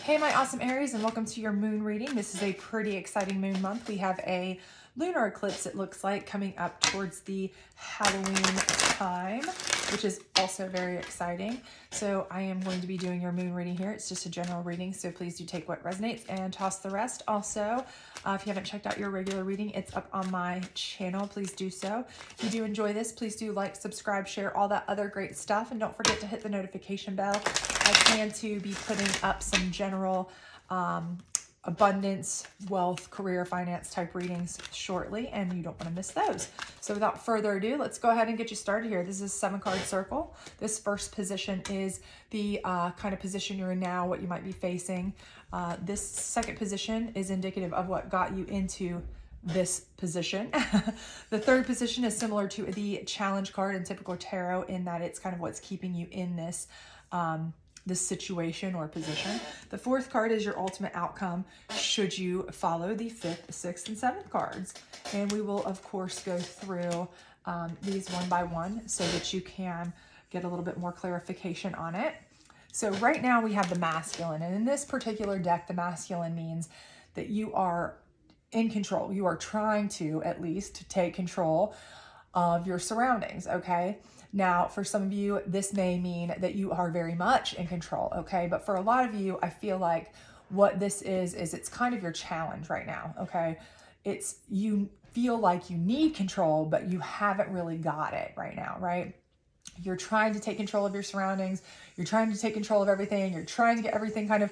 Hey, my awesome Aries, and welcome to your moon reading. This is a pretty exciting moon month. We have a lunar eclipse, it looks like, coming up towards the Halloween time, which is also very exciting. So I am going to be doing your moon reading here. It's just a general reading, so please do take what resonates and toss the rest. Also, if you haven't checked out your regular reading, it's up on my channel. Please do so. If you do enjoy this, please do like, subscribe, share, all that other great stuff. And don't forget to hit the notification bell. I plan to be putting up some general abundance, wealth, career, finance type readings shortly, and you don't want to miss those. So without further ado, let's go ahead and get you started here. This is a 7-card circle. This first position is the kind of position you're in now, what you might be facing. This second position is indicative of what got you into this position. The third position is similar to the challenge card in typical tarot in that it's kind of what's keeping you in this this situation or position. The fourth card is your ultimate outcome should you follow the 5th, 6th, and 7th cards. And we will, of course, go through these one by one so that you can get a little bit more clarification on it. So right now we have the masculine. And in this particular deck, the masculine means that you are in control. You are trying to, at least, take control of your surroundings, okay? Now, for some of you, this may mean that you are very much in control, okay? But for a lot of you, I feel like what this is it's kind of your challenge right now, okay? It's you feel like you need control, but you haven't really got it right now, right? You're trying to take control of your surroundings. You're trying to take control of everything. You're trying to get everything kind of,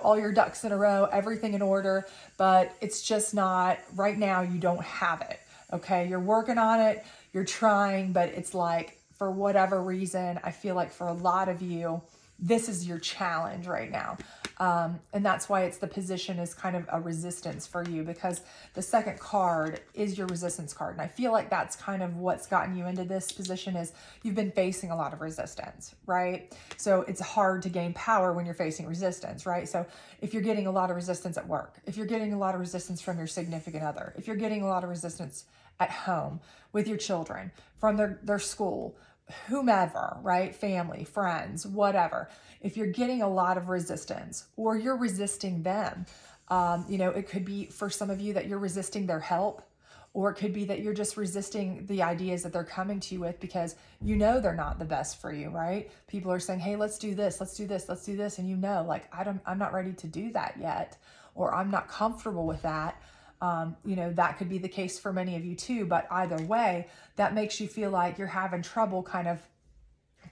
all your ducks in a row, everything in order, but it's just not, right now you don't have it, okay? You're working on it, you're trying, but it's like, for whatever reason, I feel like for a lot of you, this is your challenge right now. And that's why it's the position is kind of a resistance for you, because the second card is your resistance card. And I feel like that's kind of what's gotten you into this position is you've been facing a lot of resistance, right? So it's hard to gain power when you're facing resistance, right? So if you're getting a lot of resistance at work, if you're getting a lot of resistance from your significant other, if you're getting a lot of resistance at home with your children, from their school, whomever, right? Family, friends, whatever. If you're getting a lot of resistance or you're resisting them, it could be for some of you that you're resisting their help, or it could be that you're just resisting the ideas that they're coming to you with because they're not the best for you, right? People are saying, hey, let's do this, let's do this, let's do this. And like, I'm not ready to do that yet, or I'm not comfortable with that. That could be the case for many of you too, but either way, that makes you feel like you're having trouble kind of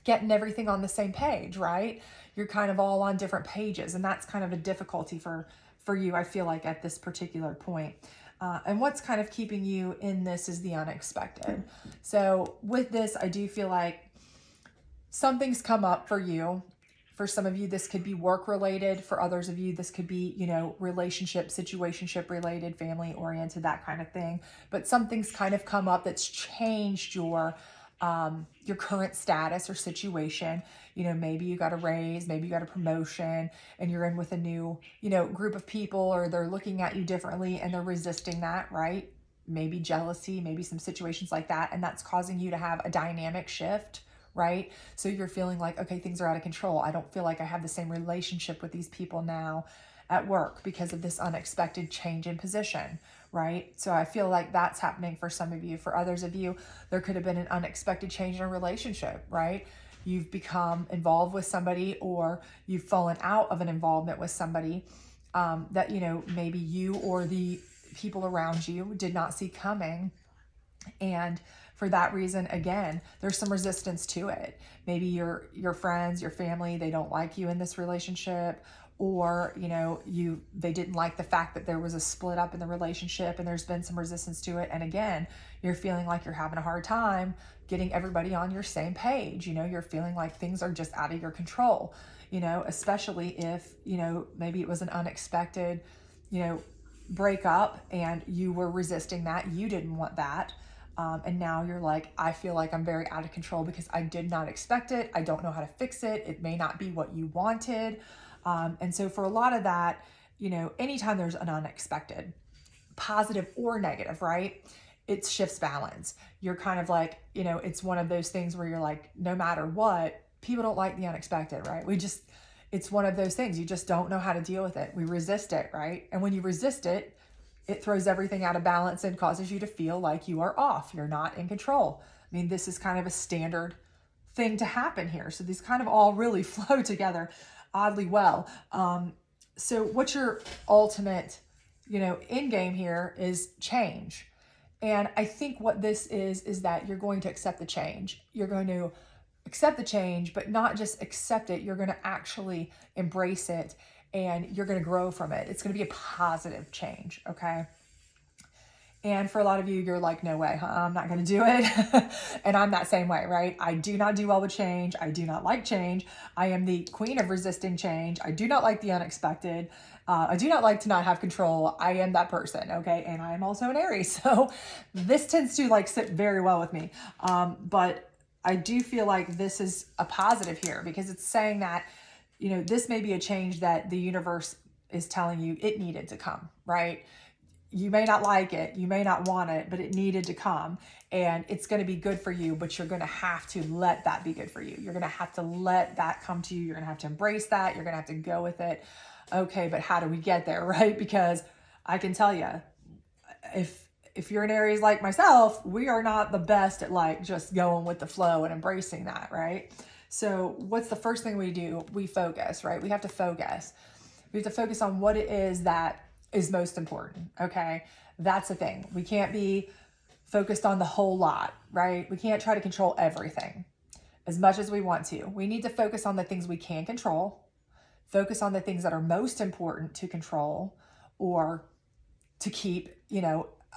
getting everything on the same page, right? You're kind of all on different pages, and that's kind of a difficulty for you, I feel like, at this particular point. And what's kind of keeping you in this is the unexpected. So with this, I do feel like something's come up for you. For some of you, this could be work related. For others of you, this could be, relationship, situationship related, family oriented, that kind of thing. But something's kind of come up that's changed your current status or situation. Maybe you got a raise, maybe you got a promotion, and you're in with a new, group of people, or they're looking at you differently and they're resisting that, right? Maybe jealousy, maybe some situations like that. And that's causing you to have a dynamic shift, right? So you're feeling like, okay, things are out of control. I don't feel like I have the same relationship with these people now at work because of this unexpected change in position, right? So I feel like that's happening for some of you. For others of you, there could have been an unexpected change in a relationship, right? You've become involved with somebody, or you've fallen out of an involvement with somebody that, maybe you or the people around you did not see coming. And for that reason, again, there's some resistance to it. Maybe your friends, your family, they don't like you in this relationship, or they didn't like the fact that there was a split up in the relationship and there's been some resistance to it. And again, you're feeling like you're having a hard time getting everybody on your same page. You're feeling like things are just out of your control, especially if, maybe it was an unexpected, breakup and you were resisting that. You didn't want that. And now you're like, I feel like I'm very out of control because I did not expect it. I don't know how to fix it. It may not be what you wanted. And so for a lot of that, anytime there's an unexpected, positive or negative, right? It shifts balance. You're kind of like, it's one of those things where you're like, no matter what, people don't like the unexpected, right? it's one of those things. You just don't know how to deal with it. We resist it, right? And when you resist it, it throws everything out of balance and causes you to feel like you are off. You're not in control. I mean, this is kind of a standard thing to happen here. So these kind of all really flow together oddly well. So what's your ultimate, end game here is change. And I think what this is that you're going to accept the change. You're going to accept the change, but not just accept it. You're going to actually embrace it and you're going to grow from it. It's going to be a positive change. Okay. And for a lot of you, you're like, no way, huh? I'm not going to do it. And I'm that same way, right? I do not do well with change. I do not like change. I am the queen of resisting change. I do not like the unexpected. I do not like to not have control. I am that person, okay? And I am also an Aries. So this tends to like sit very well with me. But I do feel like this is a positive here because it's saying that, this may be a change that the universe is telling you it needed to come, right? You may not like it, you may not want it, but it needed to come and it's going to be good for you, but you're going to have to let that be good for you. You're going to have to let that come to you. You're going to have to embrace that. You're going to have to go with it. Okay, but how do we get there, right? Because I can tell you, if you're an Aries like myself, we are not the best at like just going with the flow and embracing that, right? So what's the first thing we do? We focus, right? We have to focus. We have to focus on what it is that is most important. Okay. That's the thing. We can't be focused on the whole lot, right? We can't try to control everything as much as we want to. We need to focus on the things we can control, focus on the things that are most important to control or to keep,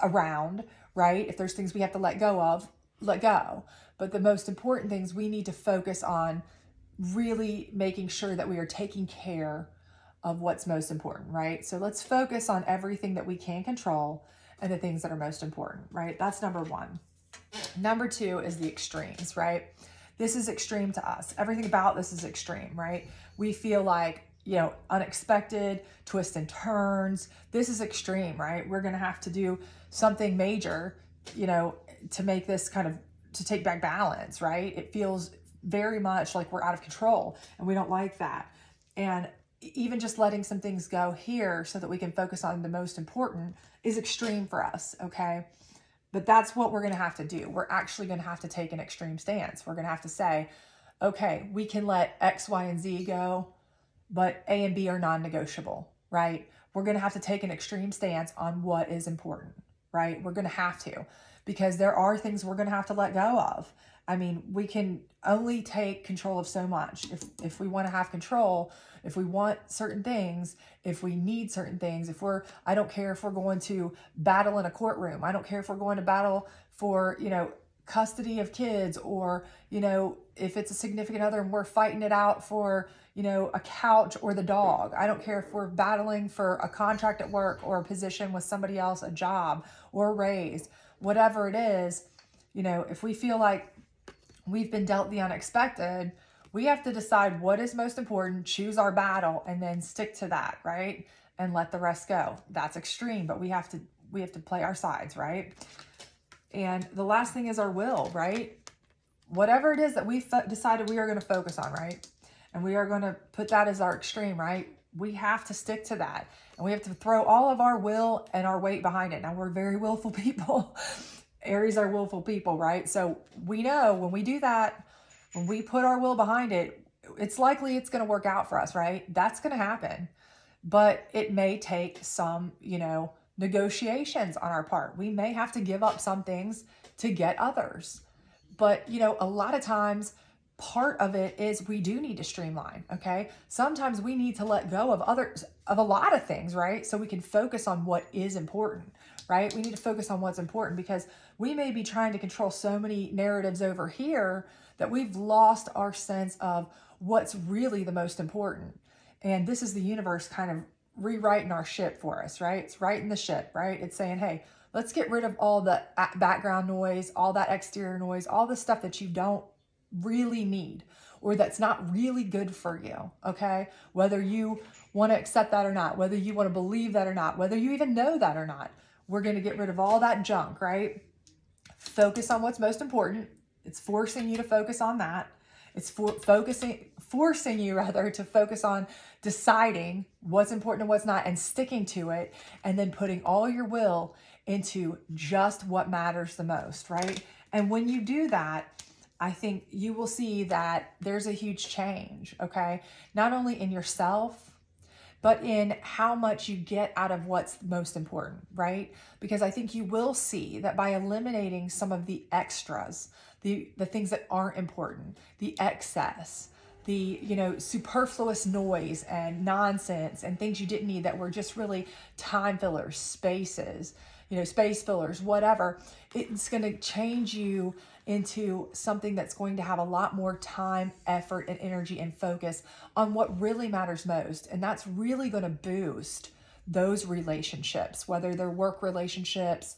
around, right? If there's things we have to let go of, let go. But the most important things we need to focus on really making sure that we are taking care of what's most important, right? So let's focus on everything that we can control and the things that are most important, right? That's number one. Number two is the extremes, right? This is extreme to us. Everything about this is extreme, right? We feel like, unexpected twists and turns. This is extreme, right? We're going to have to do something major, to make this to take back balance, right? It feels very much like we're out of control and we don't like that. And even just letting some things go here so that we can focus on the most important is extreme for us, okay? But that's what we're going to have to do. We're actually going to have to take an extreme stance. We're going to have to say, okay, we can let X, Y, and Z go, but A and B are non-negotiable, right? We're going to have to take an extreme stance on what is important, right? We're going to have to, because there are things we're going to have to let go of. I mean, we can only take control of so much. If we want to have control, if we want certain things, if we need certain things, I don't care if we're going to battle in a courtroom. I don't care if we're going to battle for, custody of kids or, if it's a significant other and we're fighting it out for, a couch or the dog. I don't care if we're battling for a contract at work or a position with somebody else, a job or a raise, whatever it is, if we feel like we've been dealt the unexpected, we have to decide what is most important, choose our battle, and then stick to that, right? And let the rest go. That's extreme, but we have to play our sides, right? And the last thing is our will, right? Whatever it is that we've decided we are going to focus on, right? And we are going to put that as our extreme, right? We have to stick to that. And we have to throw all of our will and our weight behind it. Now, we're very willful people. Aries are willful people, right? So we know when we do that, when we put our will behind it, it's likely it's going to work out for us, right? That's going to happen. But it may take some, negotiations on our part. We may have to give up some things to get others. But, a lot of times part of it is we do need to streamline, okay? Sometimes we need to let go of a lot of things, right? So we can focus on what is important, right? We need to focus on what's important because we may be trying to control so many narratives over here that we've lost our sense of what's really the most important. And this is the universe kind of rewriting our ship for us, right? It's writing the ship, right? It's saying, hey, let's get rid of all the background noise, all that exterior noise, all the stuff that you don't really need or that's not really good for you, okay? Whether you want to accept that or not, whether you want to believe that or not, whether you even know that or not, we're going to get rid of all that junk, right? Focus on what's most important. It's forcing you to focus on that. It's forcing you rather to focus on deciding what's important and what's not and sticking to it, and then putting all your will into just what matters the most, right? And when you do that, I think you will see that there's a huge change, okay? Not only in yourself, but in how much you get out of what's most important, right? Because I think you will see that by eliminating some of the extras, the things that aren't important, the excess, the superfluous noise and nonsense and things you didn't need that were just really time fillers, space fillers, whatever, it's going to change you into something that's going to have a lot more time, effort, and energy and focus on what really matters most. And that's really going to boost those relationships, whether they're work relationships,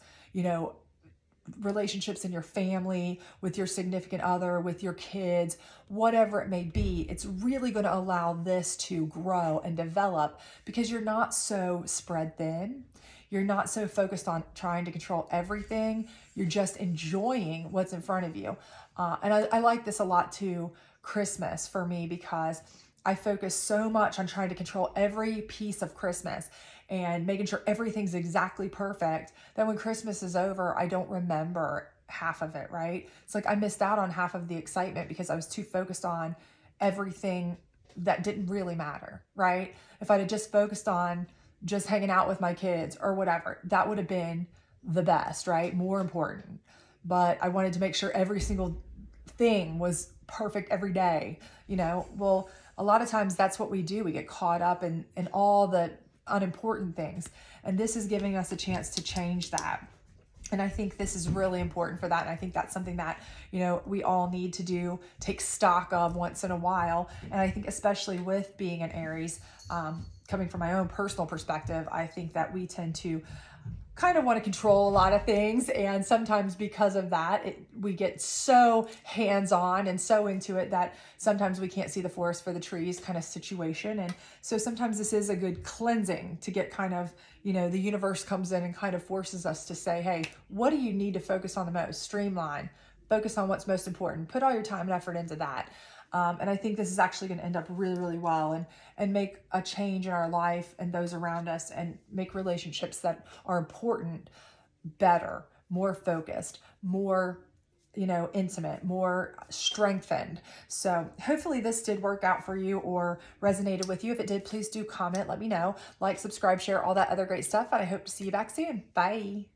relationships in your family, with your significant other, with your kids, whatever it may be. It's really going to allow this to grow and develop because you're not so spread thin. You're not so focused on trying to control everything. You're just enjoying what's in front of you. And I like this a lot too, Christmas for me, because I focus so much on trying to control every piece of Christmas and making sure everything's exactly perfect that when Christmas is over, I don't remember half of it, right? It's like I missed out on half of the excitement because I was too focused on everything that didn't really matter, right? If I'd have just focused on just hanging out with my kids or whatever, that would have been the best, right? More important. But I wanted to make sure every single thing was perfect every day, Well, a lot of times that's what we do. We get caught up in all the unimportant things. And this is giving us a chance to change that. And I think this is really important for that. And I think that's something that, we all need to do, take stock of once in a while. And I think especially with being an Aries, coming from my own personal perspective, I think that we tend to kind of want to control a lot of things. And sometimes because of that, we get so hands-on and so into it that sometimes we can't see the forest for the trees kind of situation. And so sometimes this is a good cleansing to get kind of, the universe comes in and kind of forces us to say, hey, what do you need to focus on the most? Streamline, focus on what's most important, put all your time and effort into that. And I think this is actually going to end up really, really well and make a change in our life and those around us and make relationships that are important better, more focused, more, intimate, more strengthened. So hopefully this did work out for you or resonated with you. If it did, please do comment, let me know, like, subscribe, share, all that other great stuff. And I hope to see you back soon. Bye.